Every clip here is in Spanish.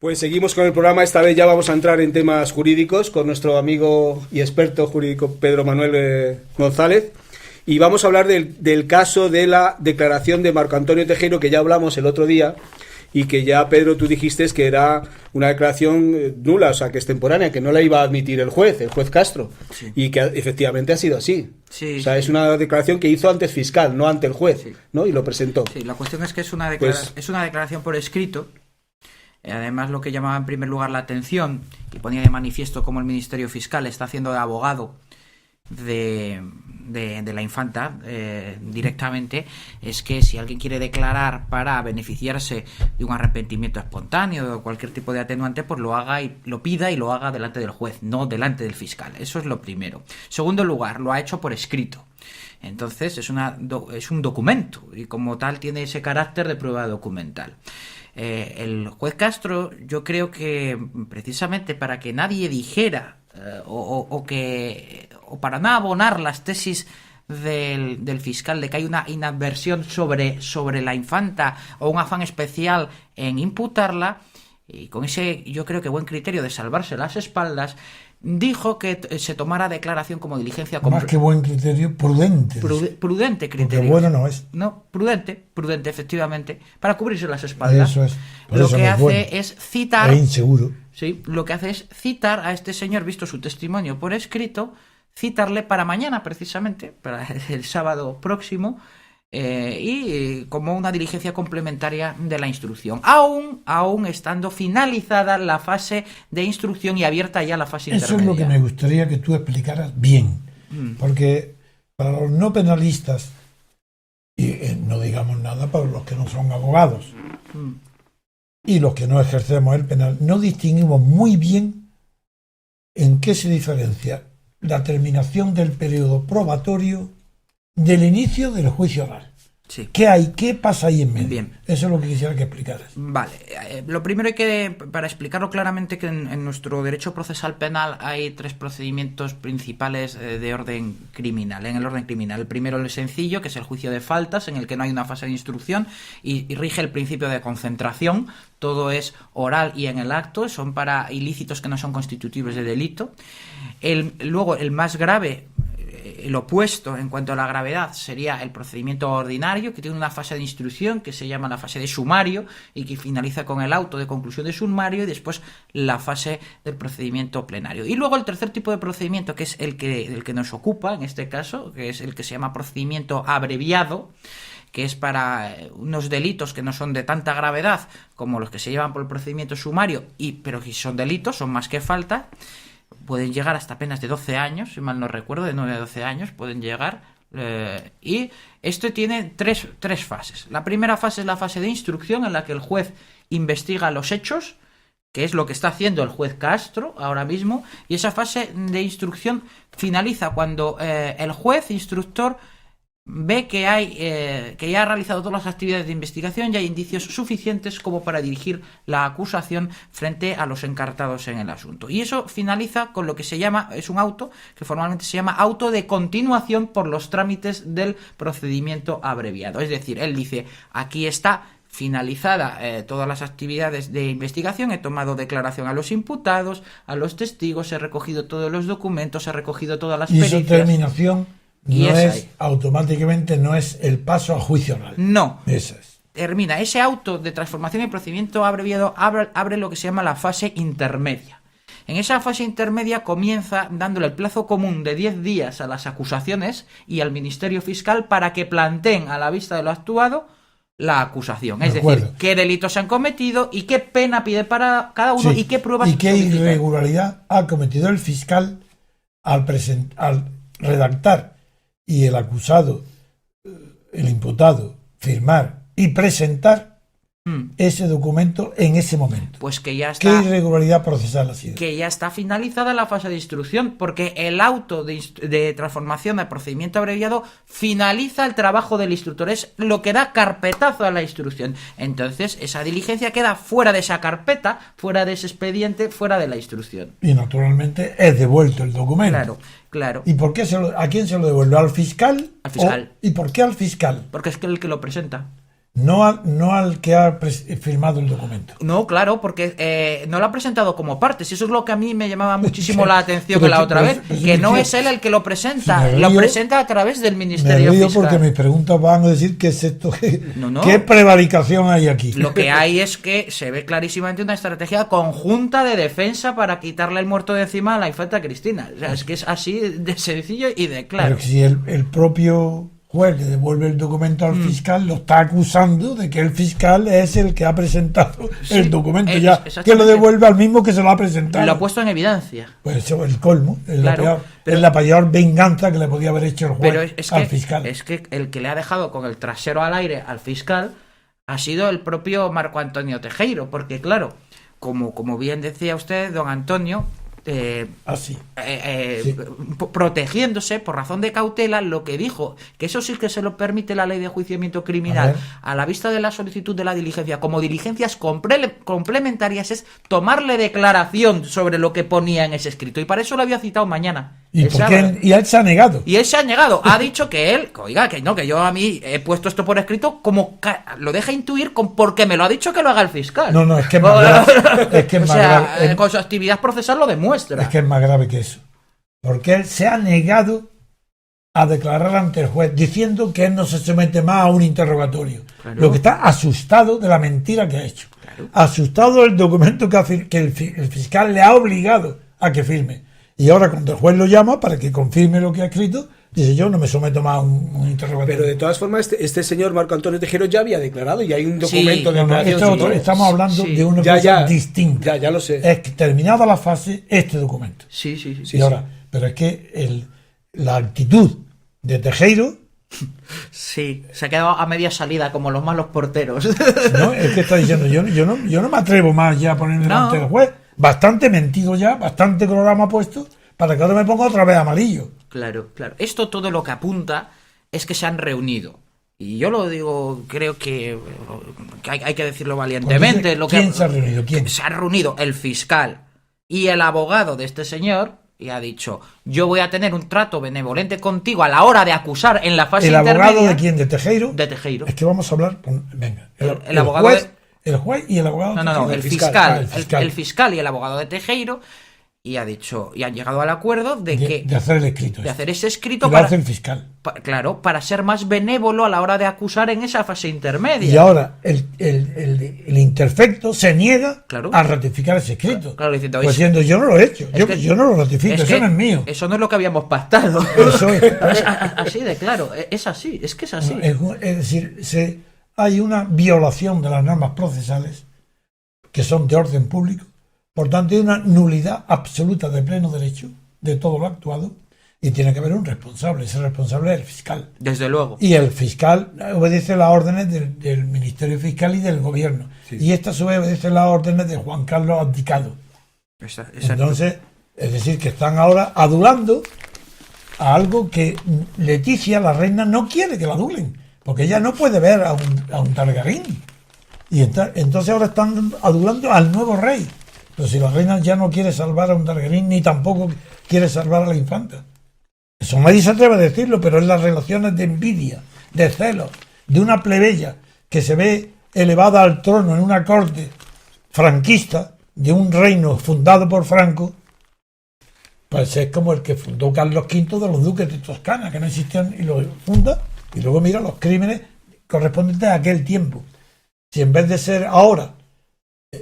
Pues seguimos con el programa. Esta vez ya vamos a entrar en temas jurídicos con nuestro amigo y experto jurídico Pedro Manuel González. Y vamos a hablar del caso de la declaración de Marco Antonio Tejero, que ya hablamos el otro día, y que ya, Pedro, tú dijiste que era una declaración nula, o sea, que es temporánea, que no la iba a admitir el juez Castro. Sí. Y que efectivamente ha sido así. Sí, o sea, es una declaración que hizo ante el fiscal, no ante el juez, sí, ¿no? Y lo presentó. Sí, la cuestión es que es una declaración por escrito. Además, lo que llamaba en primer lugar la atención y ponía de manifiesto cómo el Ministerio Fiscal está haciendo de abogado de la infanta directamente, es que si alguien quiere declarar para beneficiarse de un arrepentimiento espontáneo o cualquier tipo de atenuante, pues lo haga y lo pida y lo haga delante del juez, no delante del fiscal. Eso es lo primero. Segundo lugar, lo ha hecho por escrito. Entonces es un documento y como tal tiene ese carácter de prueba documental. El juez Castro, yo creo que precisamente para que nadie dijera o para no abonar las tesis del fiscal de que hay una inadversión sobre la infanta o un afán especial en imputarla, y con ese yo creo que buen criterio de salvarse las espaldas, dijo que se tomara declaración como diligencia. Más que buen criterio, prudente. Prudente criterio. Porque bueno no es. No, prudente, efectivamente, para cubrirse las espaldas. Eso es. Lo que hace es citar. Es inseguro. Sí, lo que hace es citar a este señor, visto su testimonio por escrito, citarle para mañana precisamente, para el sábado próximo, y como una diligencia complementaria de la instrucción, aún estando finalizada la fase de instrucción y abierta ya la fase intermedia. Eso es lo que me gustaría que tú explicaras bien, porque para los no penalistas, y no digamos nada para los que no son abogados, y los que no ejercemos el penal, no distinguimos muy bien en qué se diferencia la terminación del periodo probatorio del inicio del juicio oral. Sí. ¿Qué hay? ¿Qué pasa ahí en medio? Bien. Eso es lo que quisiera que explicaras. Vale. Lo primero para explicarlo claramente, que en nuestro derecho procesal penal hay tres procedimientos principales de orden criminal. En el orden criminal, el primero, el sencillo, que es el juicio de faltas, en el que no hay una fase de instrucción y rige el principio de concentración. Todo es oral y en el acto, son para ilícitos que no son constitutivos de delito. Luego, el más grave, el opuesto en cuanto a la gravedad, sería el procedimiento ordinario, que tiene una fase de instrucción que se llama la fase de sumario y que finaliza con el auto de conclusión de sumario, y después la fase del procedimiento plenario. Y luego el tercer tipo de procedimiento, que es el que nos ocupa en este caso, que es el que se llama procedimiento abreviado, que es para unos delitos que no son de tanta gravedad como los que se llevan por el procedimiento sumario, pero que son delitos, son más que falta. Pueden llegar hasta penas de 12 años, si mal no recuerdo, de 9 a 12 años pueden llegar. Y esto tiene tres fases. La primera fase es la fase de instrucción, en la que el juez investiga los hechos, que es lo que está haciendo el juez Castro ahora mismo. Y esa fase de instrucción finaliza cuando el juez instructor ve que ya ha realizado todas las actividades de investigación y hay indicios suficientes como para dirigir la acusación frente a los encartados en el asunto. Y eso finaliza con lo que se llama, es un auto que formalmente se llama auto de continuación por los trámites del procedimiento abreviado. Es decir, él dice, aquí está finalizada todas las actividades de investigación, he tomado declaración a los imputados, a los testigos, he recogido todos los documentos, he recogido todas las pericias. Y esa terminación automáticamente no es el paso a juicio oral. No. Eso es. Termina. Ese auto de transformación y procedimiento abreviado abre lo que se llama la fase intermedia. En esa fase intermedia comienza dándole el plazo común de 10 días a las acusaciones y al Ministerio Fiscal para que planteen a la vista de lo actuado la acusación. Es decir, qué delitos se han cometido y qué pena pide para cada uno, y qué pruebas y qué irregularidad ha cometido el fiscal al redactar y el acusado, el imputado, firmar y presentar ese documento en ese momento. Pues que ya está. ¿Qué irregularidad procesal ha sido? Que ya está finalizada la fase de instrucción, porque el auto de transformación de procedimiento abreviado finaliza el trabajo del instructor, es lo que da carpetazo a la instrucción. Entonces, esa diligencia queda fuera de esa carpeta, fuera de ese expediente, fuera de la instrucción. Y naturalmente es devuelto el documento. Claro. ¿Y por qué a quién se lo devuelve? ¿Al fiscal? Al fiscal. ¿Y por qué al fiscal? Porque es el que lo presenta. no al que ha firmado el documento. No, claro, porque no lo ha presentado como partes. Eso es lo que a mí me llamaba muchísimo la atención que la otra vez. Que no es él el que lo presenta. Lo presenta a través del Ministerio Fiscal. Porque mis preguntas van a decir qué es esto. No. ¿Qué prevaricación hay aquí? Lo que hay es que se ve clarísimamente una estrategia conjunta de defensa para quitarle el muerto de encima a la infanta Cristina. O sea, es que es así de sencillo y de claro. Pero si el propio juez le devuelve el documento al fiscal, lo está acusando de que el fiscal es el que ha presentado el documento, que lo devuelve al mismo que se lo ha presentado. Lo ha puesto en evidencia. Pues eso es el colmo, es Claro, la peor venganza que le podía haber hecho el juez al fiscal. Es que el que le ha dejado con el trasero al aire al fiscal ha sido el propio Marco Antonio Tejero, porque claro, como bien decía usted, don Antonio, sí. protegiéndose por razón de cautela, lo que dijo, que eso sí que se lo permite la ley de enjuiciamiento criminal, a la vista de la solicitud de la diligencia, como diligencias complementarias, es tomarle declaración sobre lo que ponía en ese escrito, y para eso lo había citado mañana. ¿Y él se ha negado? Y él se ha negado, ha dicho que él, oiga, que no, que yo a mí he puesto esto por escrito, como lo deja intuir porque me lo ha dicho que lo haga el fiscal. No, es que es más grave. Es que es más grave. Con su actividad procesal lo demuestra. Es que es más grave que eso. Porque él se ha negado a declarar ante el juez, diciendo que él no se somete más a un interrogatorio. Claro. Lo que está asustado de la mentira que ha hecho. Claro. Asustado del documento que el fiscal le ha obligado a que firme. Y ahora cuando el juez lo llama para que confirme lo que ha escrito, dice: yo no me someto más a un interrogatorio. Pero de todas formas, este señor Marco Antonio Tejero ya había declarado y hay un documento de declaración. Estamos hablando de una cosa distinta. Ya lo sé. Es que terminada la fase, este documento. Sí. Pero es que la actitud de Tejero... Sí, se ha quedado a media salida como los malos porteros. No, es que está diciendo: yo no me atrevo más ya a ponerme delante del juez. Bastante mentido ya, bastante colorado me ha puesto, para que ahora me ponga otra vez amarillo. Claro. Esto todo lo que apunta es que se han reunido. Y yo lo digo, creo que hay que decirlo valientemente. ¿Quién se ha reunido? ¿Quién? Se ha reunido el fiscal y el abogado de este señor y ha dicho: yo voy a tener un trato benevolente contigo a la hora de acusar en la fase intermedia. ¿El abogado de quién? ¿De Tejero? De Tejero. Es que vamos a hablar con... Venga. El abogado juez, el juez y el abogado. No, el fiscal. El fiscal y el abogado de Tejero. Y ha dicho, y han llegado al acuerdo de hacer el escrito. De hacer ese escrito para hace el fiscal. Para ser más benévolo a la hora de acusar en esa fase intermedia. Y ahora el interfecto se niega a ratificar ese escrito. Claro, diciendo: yo no lo he hecho, yo no lo ratifico, eso no es mío. Eso no es lo que habíamos pactado. Eso es. Así de claro, es así, es que es así. Es decir, hay una violación de las normas procesales que son de orden público. Por tanto, hay una nulidad absoluta de pleno derecho de todo lo actuado y tiene que haber un responsable. Ese responsable es el fiscal. Desde luego. Y el fiscal obedece las órdenes del Ministerio Fiscal y del Gobierno. Sí. Y esta a su vez obedece las órdenes de Juan Carlos Abdicado. Exacto. Entonces, es decir, que están ahora adulando a algo que Leticia, la reina, no quiere que la adulen, porque ella no puede ver a un Targarín. Y entonces ahora están adulando al nuevo rey. Pero si la reina ya no quiere salvar a un Targaryen, ni tampoco quiere salvar a la infanta. Eso nadie se atreve a decirlo, pero es las relaciones de envidia, de celos, de una plebeya que se ve elevada al trono en una corte franquista de un reino fundado por Franco. Pues es como el que fundó Carlos V de los duques de Toscana, que no existían, y lo funda, y luego mira los crímenes correspondientes a aquel tiempo. Si en vez de ser ahora,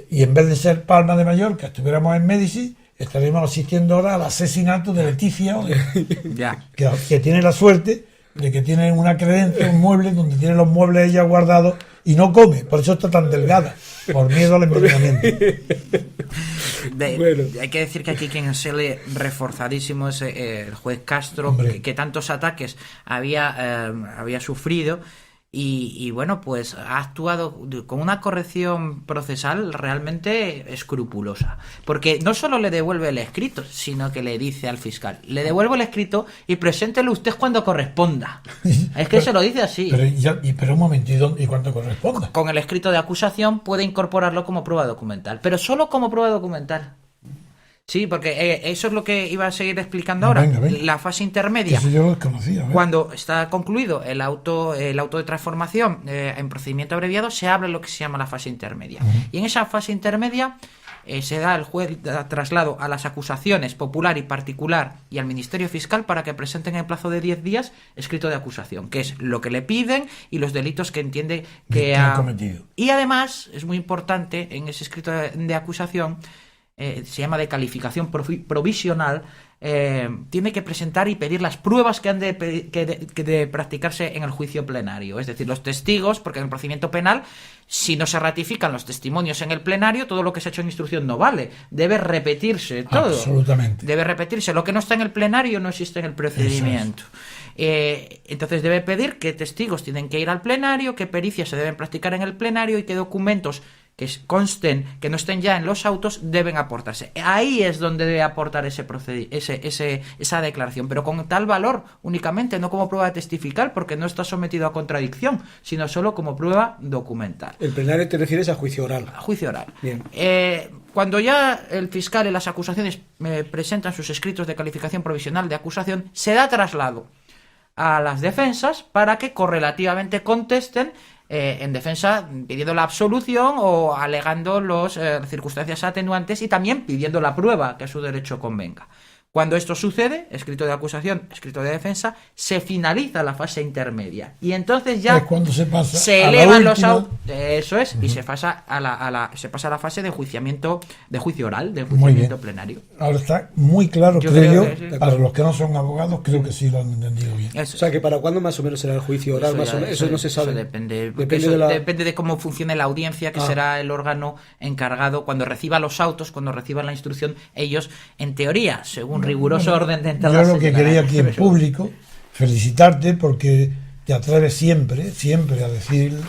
y en vez de ser Palma de Mallorca, estuviéramos en Médicis, estaríamos asistiendo ahora al asesinato de Leticia, que tiene la suerte de que tiene una credencia, un mueble, donde tiene los muebles ella guardados y no come, por eso está tan delgada, por miedo al envenenamiento. Hay que decir que aquí quien sale reforzadísimo es el juez Castro, que tantos ataques había sufrido. Y bueno, pues ha actuado con una corrección procesal realmente escrupulosa. Porque no solo le devuelve el escrito, sino que le dice al fiscal: le devuelvo el escrito y preséntelo usted cuando corresponda. Es que se lo dice así. Pero un momento, ¿y cuándo corresponda? Con el escrito de acusación puede incorporarlo como prueba documental, pero solo como prueba documental. Sí, porque eso es lo que iba a seguir explicando Ah, ahora. venga, venga. La fase intermedia. Eso yo lo desconocía. ¿ves? Cuando está concluido el auto de transformación en procedimiento abreviado, se abre lo que se llama la fase intermedia. Y en esa fase intermedia se da el juez traslado a las acusaciones popular y particular y al Ministerio Fiscal para que presenten en el plazo de 10 días escrito de acusación, que es lo que le piden y los delitos que entiende que ha ha cometido. Y además, es muy importante, en ese escrito de acusación, se llama de calificación provisional, tiene que presentar y pedir las pruebas que han de practicarse en el juicio plenario. Es decir, los testigos, porque en el procedimiento penal, si no se ratifican los testimonios en el plenario, todo lo que se ha hecho en instrucción no vale. Debe repetirse todo. Absolutamente. Debe repetirse. Lo que no está en el plenario no existe en el procedimiento. Entonces debe pedir qué testigos tienen que ir al plenario, qué pericias se deben practicar en el plenario y qué documentos que consten, que no estén ya en los autos, deben aportarse. Ahí es donde debe aportar esa declaración, pero con tal valor únicamente, no como prueba testifical, porque no está sometido a contradicción, sino solo como prueba documental. El plenario te refieres a juicio oral. A juicio oral. Bien. Cuando ya el fiscal y las acusaciones presentan sus escritos de calificación provisional de acusación, se da traslado a las defensas para que correlativamente contesten en defensa pidiendo la absolución o alegando las circunstancias atenuantes y también pidiendo la prueba que a su derecho convenga. Cuando esto sucede, escrito de acusación, escrito de defensa, se finaliza la fase intermedia y entonces ya Es cuando se pasa se a la elevan los última. autos, eso es, y se pasa a la fase de enjuiciamiento, de juicio oral, de Muy enjuiciamiento bien. plenario. Ahora está muy claro, Yo creo creo yo, que sí. para los que no son abogados, creo que sí lo han entendido bien. Eso. O sea, que ¿para cuándo más o menos será el juicio oral? Eso no se sabe. Eso depende, Depende depende de cómo funcione la audiencia, que será el órgano encargado cuando reciba los autos, cuando reciba la instrucción. Ellos, en teoría, según riguroso orden de entrada, Yo lo que quería aquí en público, felicitarte porque te atreves siempre, siempre a decir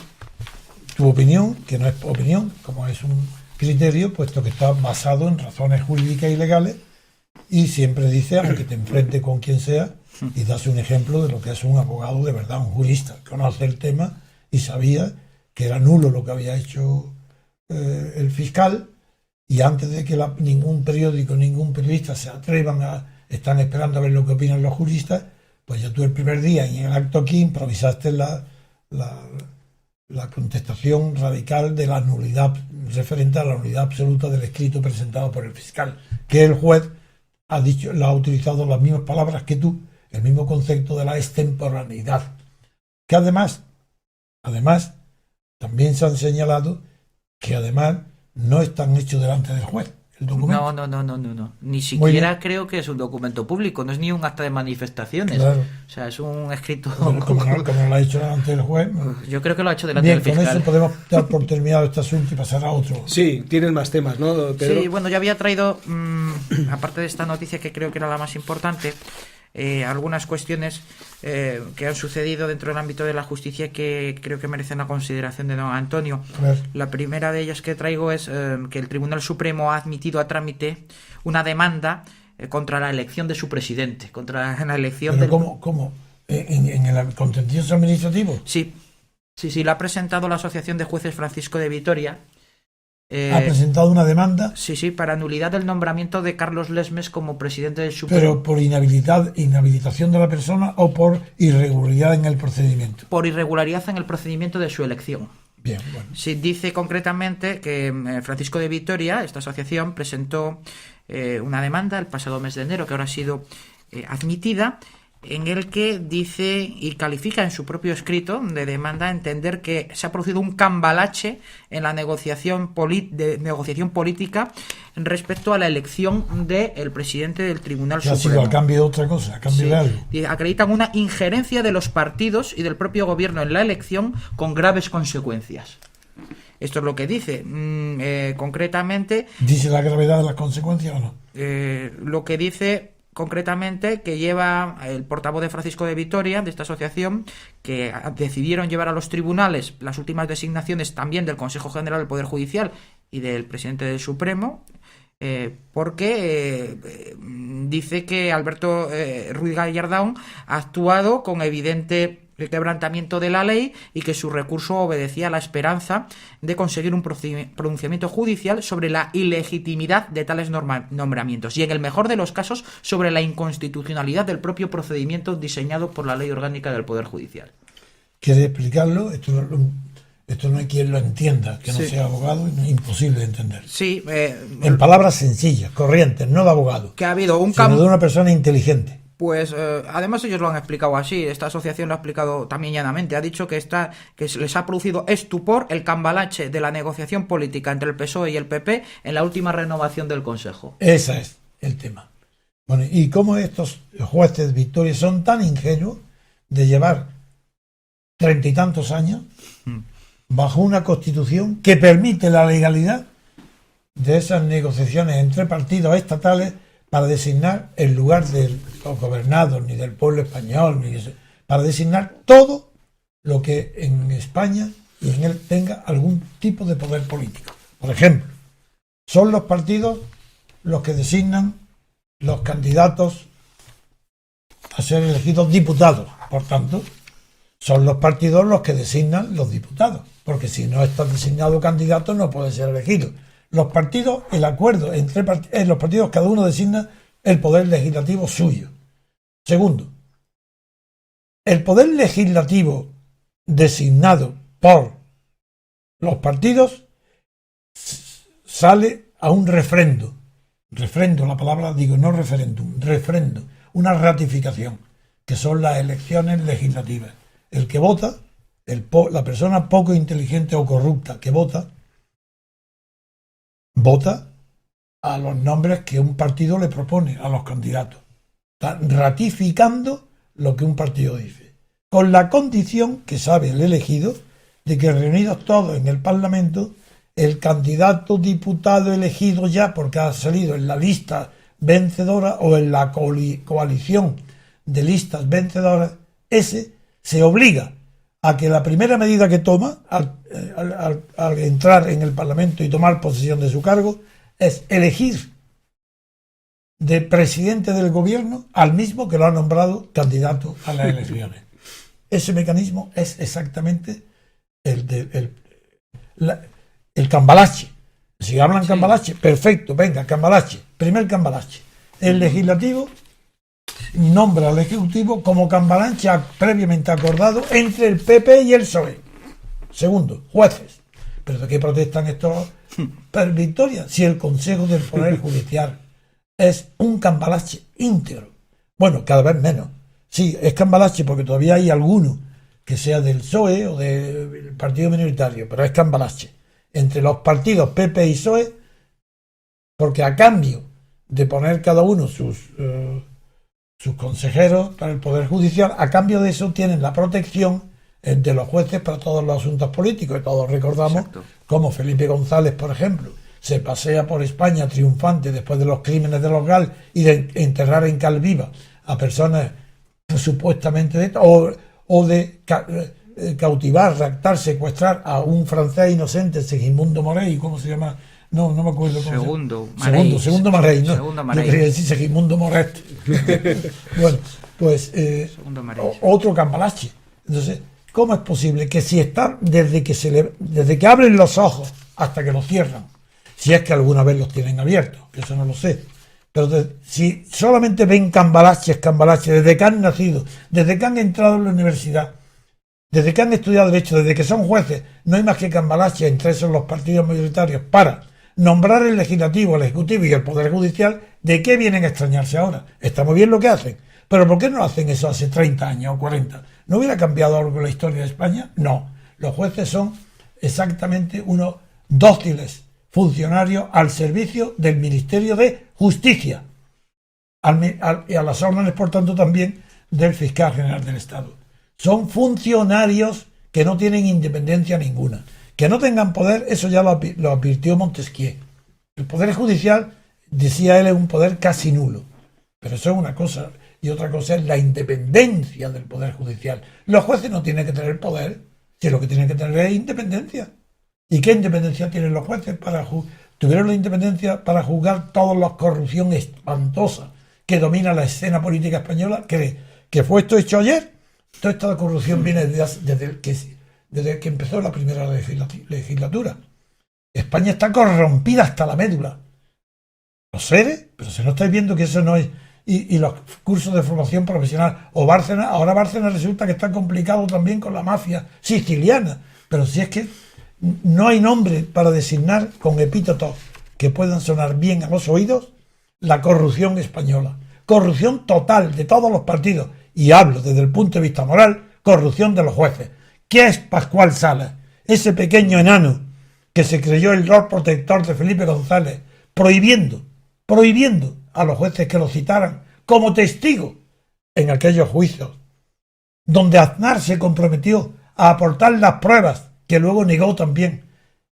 tu opinión, que no es opinión, como es un criterio, puesto que está basado en razones jurídicas y legales, y siempre dice, aunque te enfrente con quien sea, y das un ejemplo de lo que es un abogado de verdad, un jurista, conoce el tema y sabía que era nulo lo que había hecho el fiscal, y antes de que ningún periódico, ningún periodista se atrevan están esperando a ver lo que opinan los juristas, pues ya tú el primer día y en el acto aquí improvisaste la contestación radical de la nulidad, referente a la nulidad absoluta del escrito presentado por el fiscal, que el juez lo ha utilizado las mismas palabras que tú, el mismo concepto de la extemporaneidad, que además también se han señalado que además no están hechos delante del juez el documento. No. Ni siquiera creo que es un documento público, no es ni un acta de manifestaciones. Claro. O sea, es un escrito. Como lo ha hecho delante del juez. Yo creo que lo ha hecho delante Bien, del con fiscal. eso podemos dar por terminado este asunto y pasar a otro. Sí, tienes más temas, ¿no, Pedro? Sí, bueno, yo había traído, aparte de esta noticia que creo que era la más importante, algunas cuestiones que han sucedido dentro del ámbito de la justicia que creo que merecen la consideración de don Antonio. A ver. La primera de ellas que traigo es que el Tribunal Supremo ha admitido a trámite una demanda contra la elección de su presidente, contra la elección ¿Pero del... cómo? ¿En el contencioso administrativo? Sí, la ha presentado la Asociación de Jueces Francisco de Vitoria. ¿Ha presentado una demanda? Sí, para nulidad del nombramiento de Carlos Lesmes como presidente del Supremo. ¿Pero por inhabilitación de la persona o por irregularidad en el procedimiento? Por irregularidad en el procedimiento de su elección. Bien, bueno. Sí, dice concretamente que Francisco de Vitoria, esta asociación, presentó una demanda el pasado mes de enero, que ahora ha sido admitida, en el que dice y califica en su propio escrito de demanda entender que se ha producido un cambalache en la negociación política respecto a la elección del presidente del Tribunal Que ha Supremo. sido a cambio de otra cosa, a cambio de algo. Acreditan una injerencia de los partidos y del propio gobierno en la elección con graves consecuencias. Esto es lo que dice. Concretamente... ¿Dice la gravedad de las consecuencias o no? Lo que dice... concretamente que lleva el portavoz de Francisco de Vitoria, de esta asociación, que decidieron llevar a los tribunales las últimas designaciones también del Consejo General del Poder Judicial y del presidente del Supremo, porque dice que Alberto Ruiz Gallardón ha actuado con evidente el quebrantamiento de la ley y que su recurso obedecía a la esperanza de conseguir un pronunciamiento judicial sobre la ilegitimidad de tales nombramientos y, en el mejor de los casos, sobre la inconstitucionalidad del propio procedimiento diseñado por la Ley Orgánica del Poder Judicial. ¿Quiere explicarlo? Esto no hay quien lo entienda, que no sea abogado, es imposible de entender. Sí. En palabras sencillas, corrientes, no de abogado, que ha habido un sino de una persona inteligente. Pues además ellos lo han explicado así, esta asociación lo ha explicado también llanamente, ha dicho que les ha producido estupor el cambalache de la negociación política entre el PSOE y el PP en la última renovación del Consejo. Ese es el tema. Bueno, y cómo estos jueces Victoria son tan ingenuos de llevar 30 y tantos años bajo una constitución que permite la legalidad de esas negociaciones entre partidos estatales para designar el lugar de los gobernados, ni del pueblo español, para designar todo lo que en España y en él tenga algún tipo de poder político. Por ejemplo, son los partidos los que designan los candidatos a ser elegidos diputados. Por tanto, son los partidos los que designan los diputados, porque si no está designado candidato no puede ser elegido. Los partidos, el acuerdo entre los partidos, cada uno designa el poder legislativo suyo. Segundo, el poder legislativo designado por los partidos sale a un refrendo. Refrendo, la palabra, digo, no referéndum, refrendo, una ratificación, que son las elecciones legislativas. El que vota, la persona poco inteligente o corrupta que vota a los nombres que un partido le propone a los candidatos. Está ratificando lo que un partido dice, con la condición que sabe el elegido de que reunidos todos en el Parlamento, el candidato diputado elegido ya porque ha salido en la lista vencedora o en la coalición de listas vencedoras, ese se obliga a que la primera medida que toma al entrar en el Parlamento y tomar posesión de su cargo es elegir de presidente del gobierno al mismo que lo ha nombrado candidato a las elecciones. Ese mecanismo es exactamente el cambalache. Si hablan cambalache, perfecto, venga, cambalache. Primer cambalache. El legislativo nombra al ejecutivo como cambalache previamente acordado entre el PP y el PSOE. Segundo, jueces. ¿Pero de qué protestan estos Victoria? Si el Consejo del Poder Judicial es un cambalache íntegro. Bueno, cada vez menos. Sí, es cambalache porque todavía hay alguno que sea del PSOE o del partido minoritario, pero es cambalache entre los partidos PP y PSOE, porque a cambio de poner cada uno sus consejeros para el Poder Judicial, a cambio de eso tienen la protección de los jueces para todos los asuntos políticos. Y todos recordamos cómo Felipe González, por ejemplo, se pasea por España triunfante después de los crímenes de los GAL y de enterrar en Calviva a personas supuestamente o de cautivar, raptar, secuestrar a un francés inocente, Segismundo Morey, ¿cómo se llama? No me acuerdo cómo Segundo Marey, ¿no? Segundo Marey. Yo quería decir Segismundo Moret. Bueno, pues otro cambalache. Entonces, ¿cómo es posible que si está desde que abren los ojos hasta que los cierran, si es que alguna vez los tienen abiertos, que eso no lo sé, pero si solamente ven cambalaches, desde que han nacido, desde que han entrado en la universidad, desde que han estudiado Derecho, desde que son jueces, no hay más que cambalaches entre esos los partidos mayoritarios para nombrar el legislativo, el ejecutivo y el poder judicial. ¿De qué vienen a extrañarse ahora? Está muy bien lo que hacen, pero ¿por qué no hacen eso hace 30 años o 40? ¿No hubiera cambiado algo en la historia de España? No. Los jueces son exactamente unos dóciles funcionarios al servicio del Ministerio de Justicia y a las órdenes, por tanto, también del Fiscal General del Estado. Son funcionarios que no tienen independencia ninguna. Que no tengan poder, eso ya lo advirtió Montesquieu. El poder judicial, decía él, es un poder casi nulo. Pero eso es una cosa. Y otra cosa es la independencia del poder judicial. Los jueces no tienen que tener poder, si lo que tienen que tener es independencia. ¿Y qué independencia tienen los jueces? Tuvieron la independencia para juzgar toda la corrupción espantosa que domina la escena política española, que fue esto hecho ayer. Toda esta corrupción viene desde que empezó la primera legislatura. España está corrompida hasta la médula. Los seres, pero si no estáis viendo que eso no es... Y los cursos de formación profesional. O Bárcenas, ahora Bárcenas resulta que está complicado también con la mafia siciliana. Pero si es que no hay nombre para designar con epítetos que puedan sonar bien a los oídos la corrupción española. Corrupción total de todos los partidos. Y hablo desde el punto de vista moral, corrupción de los jueces. ¿Qué es Pascual Salas? Ese pequeño enano que se creyó el Lord Protector de Felipe González, prohibiendo a los jueces que lo citaran como testigo en aquellos juicios, donde Aznar se comprometió a aportar las pruebas, que luego negó también.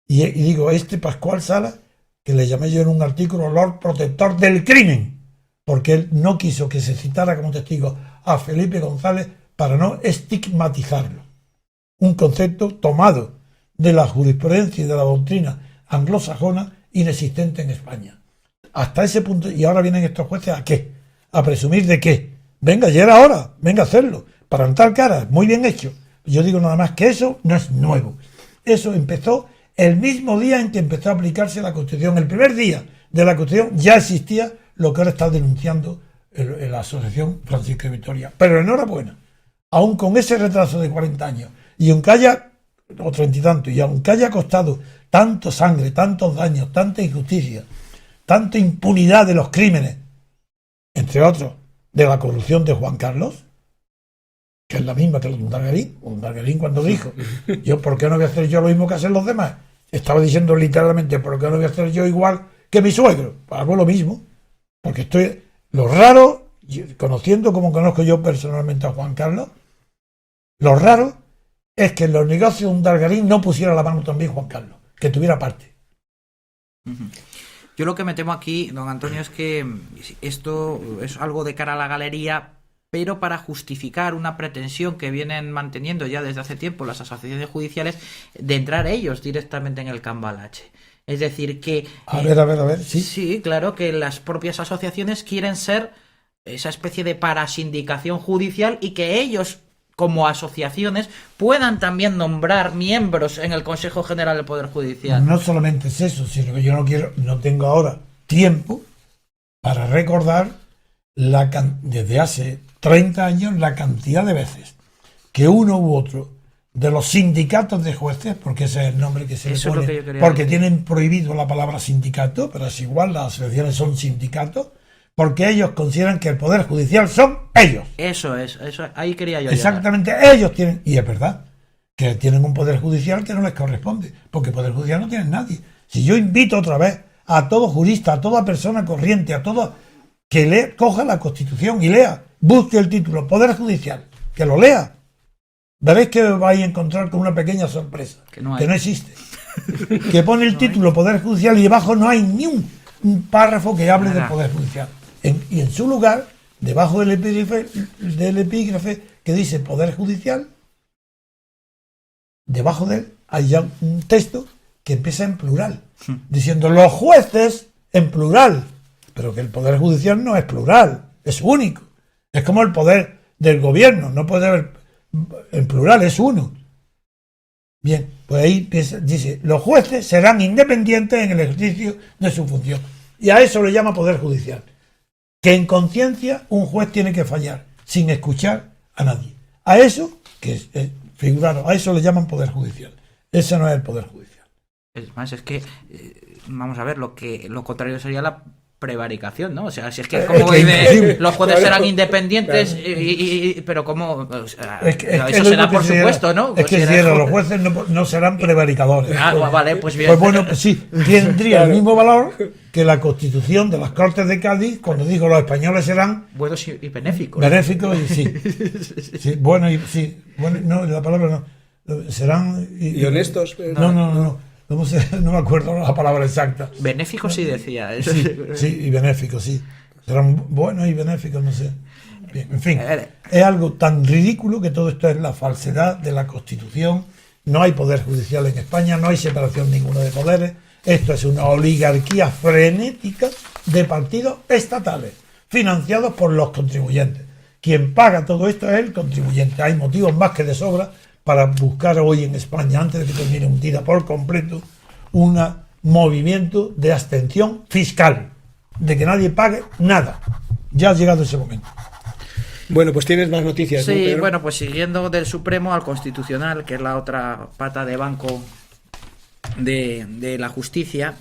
Y digo, este Pascual Salas, que le llamé yo en un artículo Lord Protector del crimen, porque él no quiso que se citara como testigo a Felipe González para no estigmatizarlo. Un concepto tomado de la jurisprudencia y de la doctrina anglosajona inexistente en España. Hasta ese punto, y ahora vienen estos jueces ¿a qué? ¿A presumir de qué? Venga, ya era hora, venga a hacerlo, para plantar cara, muy bien hecho. Yo digo nada más que eso no es nuevo. Eso empezó el mismo día en que empezó a aplicarse la Constitución. El primer día de la Constitución ya existía lo que ahora está denunciando la Asociación Francisco de Vitoria. Pero enhorabuena, aún con ese retraso de 40 años, y aunque haya, o 30 y tanto, y aunque haya costado tanto sangre, tantos daños, tanta injusticia, tanta impunidad de los crímenes, entre otros, de la corrupción de Juan Carlos, que es la misma que un Dargarín cuando dijo, ¿por qué no voy a hacer yo lo mismo que hacen los demás? Estaba diciendo literalmente, ¿por qué no voy a hacer yo igual que mi suegro? Pues hago lo mismo, porque estoy... Lo raro, conociendo como conozco yo personalmente a Juan Carlos, lo raro es que en los negocios de un Dargarín no pusiera la mano también Juan Carlos, que tuviera parte. Yo lo que me temo aquí, don Antonio, es que esto es algo de cara a la galería, pero para justificar una pretensión que vienen manteniendo ya desde hace tiempo las asociaciones judiciales de entrar ellos directamente en el cambalache. Es decir, que... A ver, sí. Sí, claro, que las propias asociaciones quieren ser esa especie de parasindicación judicial y que ellos, como asociaciones, puedan también nombrar miembros en el Consejo General del Poder Judicial. No solamente es eso, sino que yo no tengo ahora tiempo para recordar desde hace 30 años la cantidad de veces que uno u otro de los sindicatos de jueces, porque ese es el nombre que se le pone, porque tienen prohibido la palabra sindicato, pero es igual, las asociaciones son sindicatos, porque ellos consideran que el Poder Judicial son ellos. Eso, ahí quería yo exactamente, llegar. Ellos tienen, y es verdad, que tienen un Poder Judicial que no les corresponde, porque Poder Judicial no tienen nadie. Si yo invito otra vez a todo jurista, a toda persona corriente, a todo que coja la Constitución y lea, busque el título Poder Judicial, que lo lea, veréis que vais a encontrar con una pequeña sorpresa, que no existe. Que pone el título Poder Judicial y debajo no hay ni un párrafo que hable del Poder Judicial. Y en su lugar, debajo del epígrafe que dice Poder Judicial, debajo de él hay ya un texto que empieza en plural, diciendo los jueces en plural, pero que el Poder Judicial no es plural, es único. Es como el poder del gobierno, no puede haber en plural, es uno. Bien, pues ahí dice, los jueces serán independientes en el ejercicio de su función. Y a eso le llama Poder Judicial. Que en conciencia un juez tiene que fallar, sin escuchar a nadie. A eso, figuraros, a eso le llaman Poder Judicial. Ese no es el Poder Judicial. Es más, es que, vamos a ver, lo contrario sería la prevaricación, ¿no? O sea, si es que como los jueces serán independientes, pero como, o sea, eso será por supuesto, ¿no? Es que los jueces no serán prevaricadores. Vale, pues bien. Pues bueno, sí, tendría el mismo valor que la Constitución de las Cortes de Cádiz cuando dijo los españoles serán buenos y benéficos. Benéficos y sí, bueno y sí, bueno, no, la palabra no, serán y honestos. No. No me acuerdo la palabra exacta. Benéfico sí decía. Sí, y benéfico, sí. Serán buenos y benéficos, no sé. Bien, en fin, es algo tan ridículo que todo esto es la falsedad de la Constitución. No hay poder judicial en España, no hay separación ninguna de poderes. Esto es una oligarquía frenética de partidos estatales, financiados por los contribuyentes, quien paga todo esto es el contribuyente. Hay motivos más que de sobra para buscar hoy en España, antes de que termine un tira por completo, un movimiento de abstención fiscal, de que nadie pague nada. Ya ha llegado ese momento. Bueno, pues tienes más noticias, ¿no, Sí, Pedro? bueno, pues siguiendo del Supremo al Constitucional, que es la otra pata de banco de la justicia.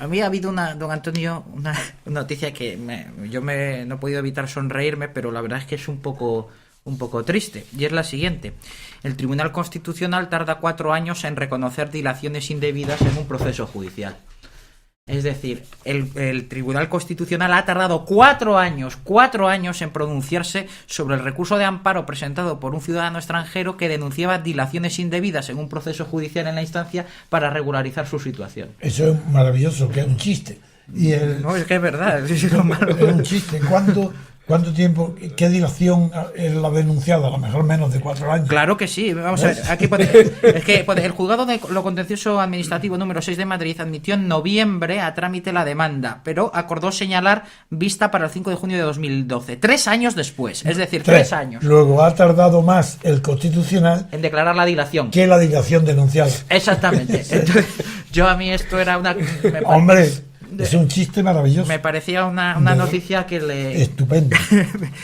A mí ha habido don Antonio, una noticia que yo no he podido evitar sonreírme, pero la verdad es que es un poco triste, y es la siguiente. El Tribunal Constitucional tarda 4 años en reconocer dilaciones indebidas en un proceso judicial. Es decir, el Tribunal Constitucional ha tardado 4 años en pronunciarse sobre el recurso de amparo presentado por un ciudadano extranjero que denunciaba dilaciones indebidas en un proceso judicial en la instancia para regularizar su situación. Eso es maravilloso, que es un chiste. No, es que es verdad, es lo malo. Es un chiste. ¿Cuánto tiempo, qué dilación es la denunciada? A lo mejor menos de 4 años. Claro que sí. Vamos a ver, aquí el juzgado de lo contencioso administrativo número 6 de Madrid admitió en noviembre a trámite la demanda, pero acordó señalar vista para el 5 de junio de 2012, 3 años después, es decir, 3 años. Luego ha tardado más el Constitucional En declarar la dilación. que la dilación denunciada. Exactamente. Entonces, a mí esto era Hombre, es un chiste maravilloso. me parecía una noticia que le... Estupenda.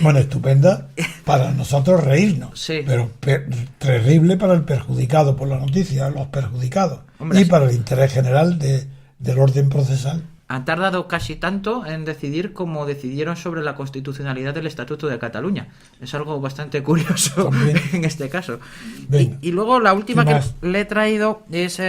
Bueno, estupenda para nosotros reírnos. Sí. Pero terrible para el perjudicado por la noticia, los perjudicados. Hombre, y sí. para el interés general del orden procesal. Han tardado casi tanto en decidir como decidieron sobre la constitucionalidad del Estatuto de Cataluña. Es algo bastante curioso También. en este caso. Venga. Y luego la última ¿Qué que más? le he traído es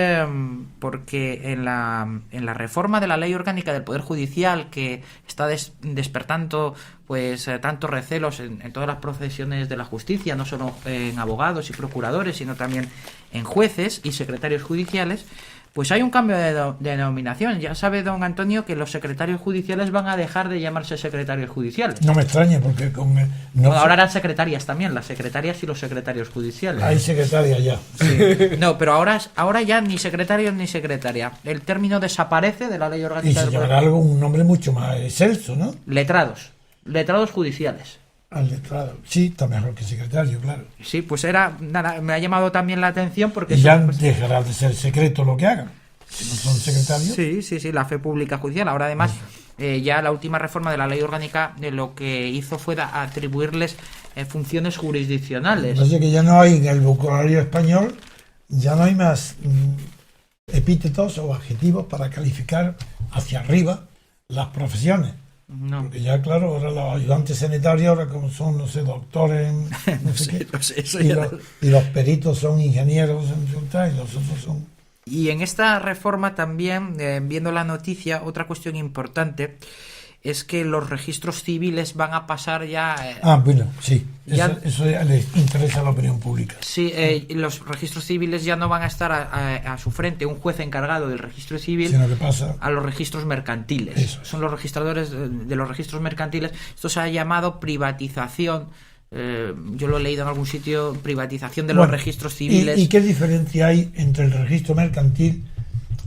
porque en la reforma de la Ley Orgánica del Poder Judicial, que está despertando pues tantos recelos en todas las profesiones de la justicia, no solo en abogados y procuradores, sino también en jueces y secretarios judiciales, pues hay un cambio de denominación. Ya sabe don Antonio que los secretarios judiciales van a dejar de llamarse secretarios judiciales. No me extraña porque Bueno, ahora eran secretarias también, las secretarias y los secretarios judiciales. hay secretaria ya. No, pero ahora ya ni secretario ni secretaria. El término desaparece de la Ley Y Orgánica se del Poder. llamará un nombre mucho más excelso, ¿no? Letrados judiciales. Al letrado. Sí, está mejor que secretario, claro. Sí, pues me ha llamado también la atención porque... Y ya pues, dejará de ser secreto lo que hagan. Si no son secretarios. Sí, la fe pública judicial. Ahora además, ya la última reforma de la Ley Orgánica lo que hizo fue atribuirles funciones jurisdiccionales. Entonces que ya no hay en el vocabulario español, ya no hay más epítetos o adjetivos para calificar hacia arriba las profesiones. No. Porque ya, claro, ahora los ayudantes sanitarios, ahora como son, no sé, doctores en no sé qué, no sé, eso y, ya y los peritos son ingenieros y los otros son... Y en esta reforma también, viendo la noticia, otra cuestión importante es que los registros civiles van a pasar ya... bueno, sí, ya- eso ya les interesa a la opinión pública. Sí, los registros civiles ya no van a estar a su frente un juez encargado del registro civil, Sino que pasa... a los registros mercantiles. Eso. Son los registradores de los registros mercantiles. Esto se ha llamado privatización. Yo lo he leído en algún sitio, privatización de los Bueno, registros civiles. ¿Y qué diferencia hay entre el registro mercantil,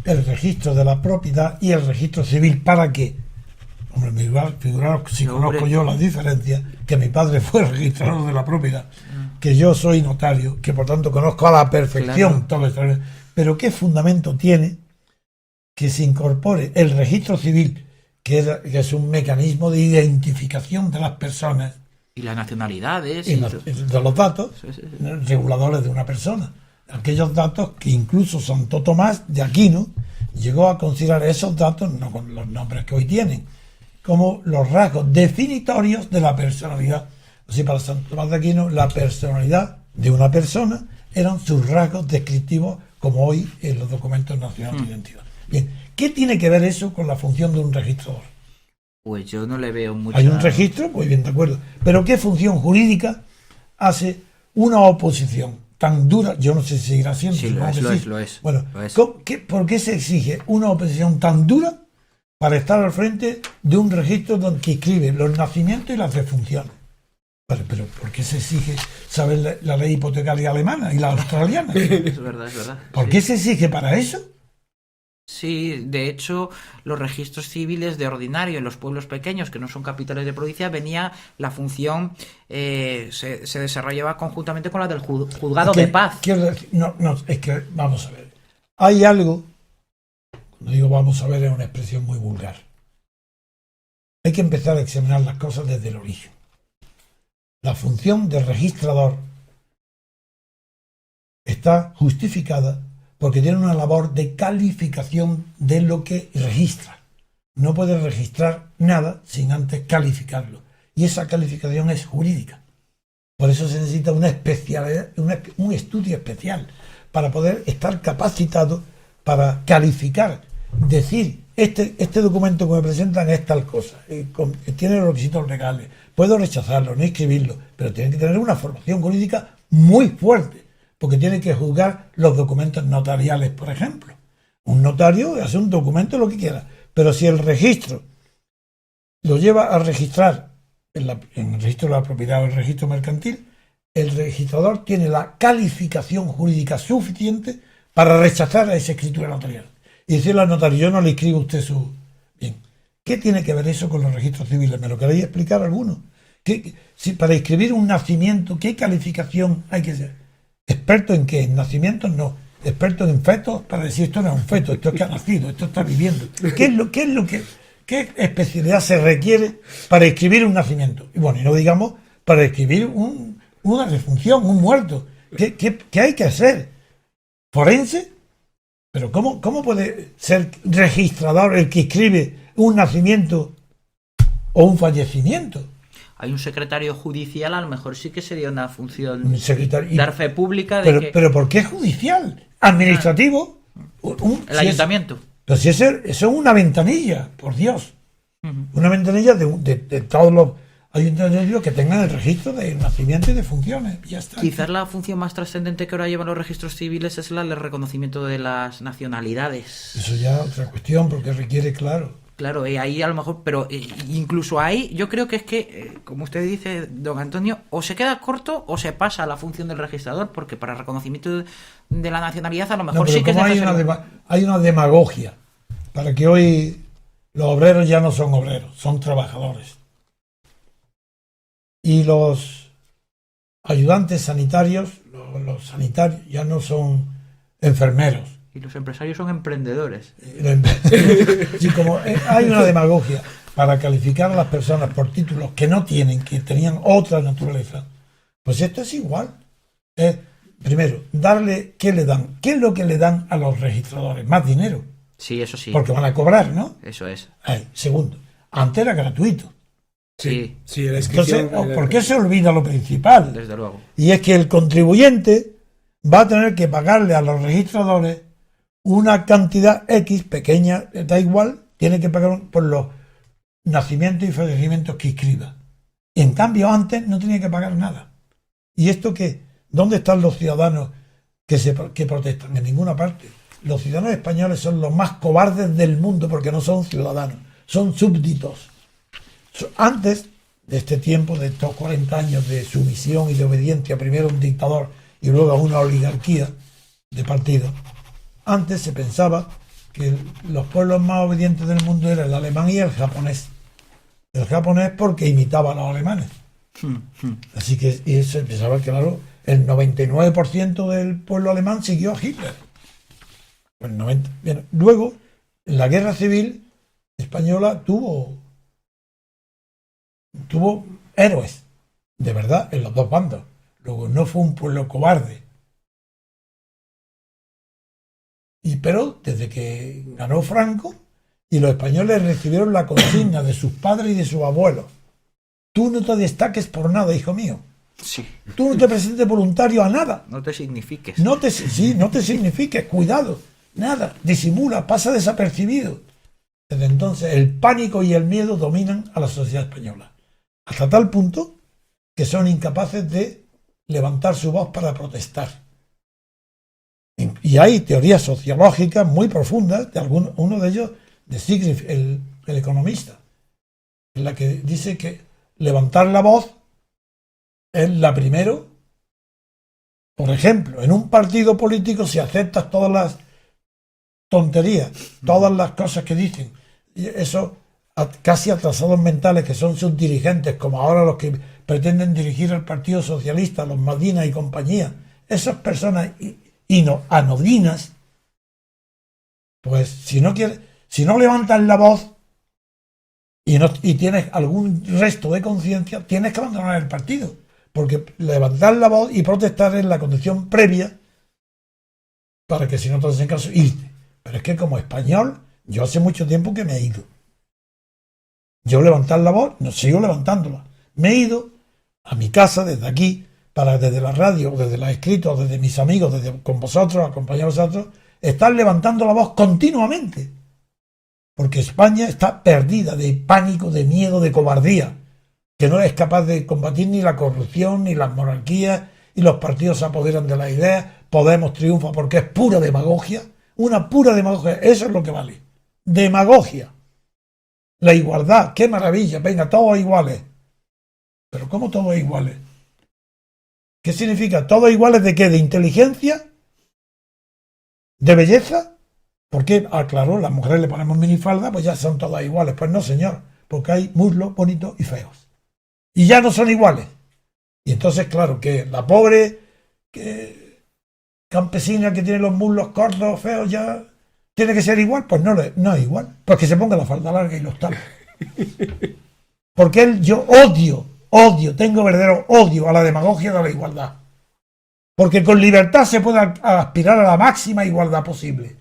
el registro de la propiedad y el registro civil? ¿Para qué? Hombre, figuraros si No, conozco hombre. yo la diferencia, que mi padre fue registrador de la propiedad, que yo soy notario, que por tanto conozco a la perfección Claro. todo esto. Pero ¿qué fundamento tiene que se incorpore el registro civil, que es un mecanismo de identificación de las personas Y las nacionalidades. y de los datos Sí. reguladores de una persona? Aquellos datos que incluso Santo Tomás de Aquino llegó a considerar esos datos, no con los nombres que hoy tienen, como los rasgos definitorios de la personalidad. Así, para Santo Tomás de Aquino, la personalidad de una persona eran sus rasgos descriptivos, como hoy en los documentos nacionales de identidad. Bien, ¿qué tiene que ver eso con la función de un registrador? Pues yo no le veo mucho. Hay un registro, muy bien, de acuerdo. Pero ¿qué función jurídica hace una oposición tan dura? Yo no sé si seguirá siendo. Sí, supongo que lo sí. es, lo es. Bueno, Lo es. ¿por qué se exige una oposición tan dura para estar al frente de un registro que inscribe los nacimientos y las defunciones? Pero ¿por qué se exige saber la ley hipotecaria alemana y la australiana? Es verdad, es verdad. ¿Por qué se exige para eso? Sí, Sí, de hecho, los registros civiles de ordinario en los pueblos pequeños, que no son capitales de provincia, venía la función, se desarrollaba conjuntamente con la del juzgado de paz. Quiero decir, no, es que, vamos a ver, hay algo, cuando digo vamos a ver es una expresión muy vulgar. Hay que empezar a examinar las cosas desde el origen. La función del registrador está justificada porque tiene una labor de calificación de lo que registra. No puede registrar nada sin antes calificarlo. Y esa calificación es jurídica. Por eso se necesita una especialidad, un estudio especial para poder estar capacitado para calificar, decir, este documento que me presentan es tal cosa, tiene los requisitos legales, puedo rechazarlo, no inscribirlo, pero tiene que tener una formación jurídica muy fuerte, porque tiene que juzgar los documentos notariales, por ejemplo. Un notario hace un documento lo que quiera, pero si el registro lo lleva a registrar en el registro de la propiedad o el registro mercantil, el registrador tiene la calificación jurídica suficiente para rechazar esa escritura notarial y decirle al notario, yo no le escribo a usted su... Bien, ¿qué tiene que ver eso con los registros civiles? ¿Me lo queréis explicar alguno? Si para escribir un nacimiento, ¿qué calificación hay que ser? ¿Experto en qué? ¿En nacimientos? No. ¿Experto en fetos? Para decir, esto no es un feto, esto es que ha nacido, esto está viviendo. ¿Qué especialidad se requiere para escribir un nacimiento? Y bueno, y no digamos para escribir una defunción, un muerto. ¿Qué hay que hacer? ¿Forense? Pero ¿cómo puede ser registrador el que escribe un nacimiento o un fallecimiento? Hay un secretario judicial, a lo mejor sí que sería una función secretario, dar fe pública de pero ¿por qué judicial? ¿Administrativo? El ayuntamiento. Pero si eso es una ventanilla, por Dios. Una ventanilla de todos los ayuntamientos que tengan el registro de nacimiento y de funciones. Ya está. Quizás la función más trascendente que ahora llevan los registros civiles es la del reconocimiento de las nacionalidades. Eso ya es otra cuestión, porque requiere, claro. Claro, ahí a lo mejor, pero incluso ahí yo creo que es que, como usted dice, don Antonio, o se queda corto o se pasa a la función del registrador, porque para reconocimiento de la nacionalidad a lo mejor sí que es necesario. Hay una demagogia para que hoy los obreros ya no son obreros, son trabajadores. Y los ayudantes sanitarios, los sanitarios ya no son enfermeros. Y los empresarios son emprendedores. Sí, como hay una demagogia para calificar a las personas por títulos que no tienen, que tenían otra naturaleza, pues esto es igual. Primero, ¿qué le dan? ¿Qué es lo que le dan a los registradores? Más dinero. Sí, eso sí. Porque van a cobrar, ¿no? Eso es. Segundo, antes era gratuito. Sí. La inscripción. Entonces, ¿por qué se olvida lo principal? Desde luego. Y es que el contribuyente va a tener que pagarle a los registradores una cantidad X pequeña, da igual, tiene que pagar por los nacimientos y fallecimientos que inscriba. Y en cambio antes no tenía que pagar nada. ¿Y esto qué? ¿Dónde están los ciudadanos que protestan? En ninguna parte. Los ciudadanos españoles son los más cobardes del mundo porque no son ciudadanos, son súbditos. Antes de este tiempo, de estos 40 años de sumisión y de obediencia, primero a un dictador y luego a una oligarquía de partidos, antes se pensaba que los pueblos más obedientes del mundo eran el alemán y el japonés. El japonés porque imitaba a los alemanes. Así que y se pensaba que, claro, el 99% del pueblo alemán siguió a Hitler. El 90. Bien, luego, en la guerra civil española tuvo héroes, de verdad, en los dos bandos. Luego no fue un pueblo cobarde. Pero desde que ganó Franco y los españoles recibieron la consigna de sus padres y de sus abuelos: tú no te destaques por nada, hijo mío. Sí. Tú no te presentes voluntario a nada. No te signifiques. No te signifiques, cuidado. Nada, disimula, pasa desapercibido. Desde entonces el pánico y el miedo dominan a la sociedad española. Hasta tal punto que son incapaces de levantar su voz para protestar. Y hay teorías sociológicas muy profundas, uno de ellos, de Zygmunt, el economista, en la que dice que levantar la voz es la primero. Por ejemplo, en un partido político, si aceptas todos tonterías, todas las cosas que dicen, y eso casi atrasados mentales que son sus dirigentes, como ahora los que pretenden dirigir el Partido Socialista, los Madina y compañía, esas personas anodinas, pues si no levantan la voz y tienes algún resto de conciencia, tienes que abandonar el partido, porque levantar la voz y protestar es la condición previa para que si no te hacen caso, irte. Pero es que como español, yo hace mucho tiempo que me he ido. Yo levantar la voz, no sigo levantándola. Me he ido a mi casa desde aquí, para desde la radio, desde los escritos, desde mis amigos, con vosotros, acompañados a vosotros, estar levantando la voz continuamente. Porque España está perdida de pánico, de miedo, de cobardía, que no es capaz de combatir ni la corrupción, ni las monarquías, y los partidos se apoderan de las ideas. Podemos triunfa porque es pura demagogia, una pura demagogia, eso es lo que vale. Demagogia. La igualdad, qué maravilla, venga, todos iguales. Pero ¿cómo todos iguales? ¿Qué significa? ¿Todos iguales de qué? ¿De inteligencia? ¿De belleza? ¿Por qué? Ah, claro, las mujeres le ponemos minifalda, pues ya son todas iguales. Pues no, señor, porque hay muslos bonitos y feos. Y ya no son iguales. Y entonces, claro, que la pobre campesina que tiene los muslos cortos, feos, ya tiene que ser igual. Pues no es igual. Pues que se ponga la falda larga y los talos. Porque yo odio, tengo verdadero odio a la demagogia de la igualdad. Porque con libertad se puede aspirar a la máxima igualdad posible.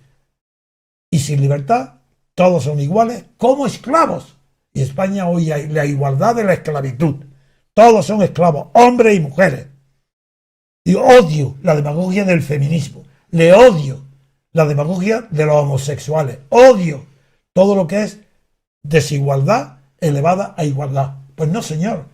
Y sin libertad, todos son iguales como esclavos. Y España hoy hay la igualdad de la esclavitud. Todos son esclavos, hombres y mujeres. Y odio la demagogia del feminismo. Le odio la demagogia de los homosexuales. Odio todo lo que es desigualdad elevada a igualdad. Pues no, señor.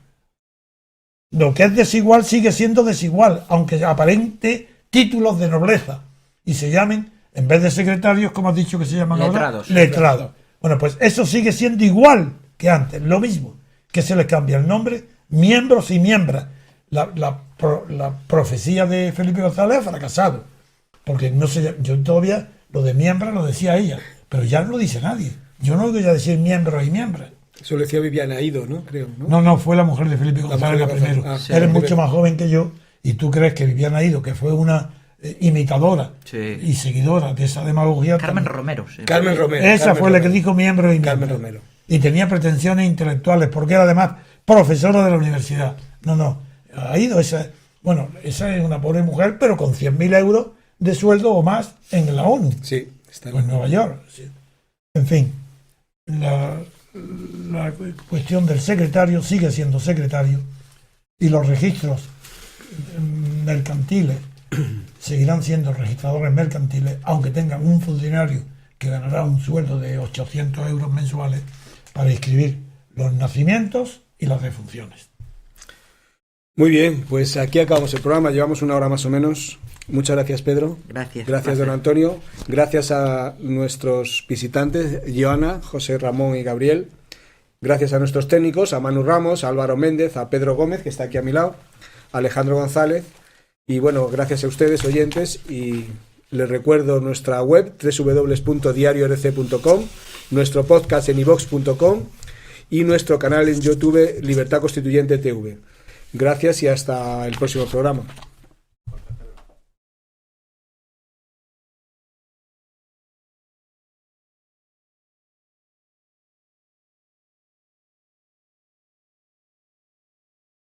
Lo que es desigual sigue siendo desigual, aunque aparente títulos de nobleza. Y se llamen, en vez de secretarios, como has dicho que se llaman letrados. Ahora, letrados. Bueno, pues eso sigue siendo igual que antes. Lo mismo, que se les cambia el nombre, miembros y miembros. La profecía de Felipe González ha fracasado. Porque no sé, yo todavía lo de miembros lo decía ella, pero ya no lo dice nadie. Yo no oigo ya decir miembros y miembros. Eso lo decía Viviana Ido, ¿no? Creo, ¿no? No, fue la mujer de Felipe González la primero. Sí, eres mucho más joven que yo y tú crees que Viviana Ido, que fue una imitadora y seguidora de esa demagogia. Carmen Romero. Sí. Carmen Romero. Esa Carmen fue la Romero. que dijo miembros y miembros. Carmen Romero. Y tenía pretensiones intelectuales porque era además profesora de la universidad. No. Ha ido esa. Bueno, esa es una pobre mujer, pero con 100.000 euros de sueldo o más en la ONU. Sí, está en Nueva York. Sí. En fin, la cuestión del secretario sigue siendo secretario y los registros mercantiles seguirán siendo registradores mercantiles, aunque tengan un funcionario que ganará un sueldo de 800 euros mensuales para inscribir los nacimientos y las defunciones. Muy bien, pues aquí acabamos el programa, llevamos una hora más o menos. Muchas gracias, Pedro. Gracias, don Antonio. Gracias a nuestros visitantes, Joana, José Ramón y Gabriel. Gracias a nuestros técnicos, a Manu Ramos, a Álvaro Méndez, a Pedro Gómez, que está aquí a mi lado, a Alejandro González. Y bueno, gracias a ustedes, oyentes. Y les recuerdo nuestra web, www.diariorc.com, nuestro podcast en ivox.com y nuestro canal en YouTube, Libertad Constituyente TV. Gracias y hasta el próximo programa.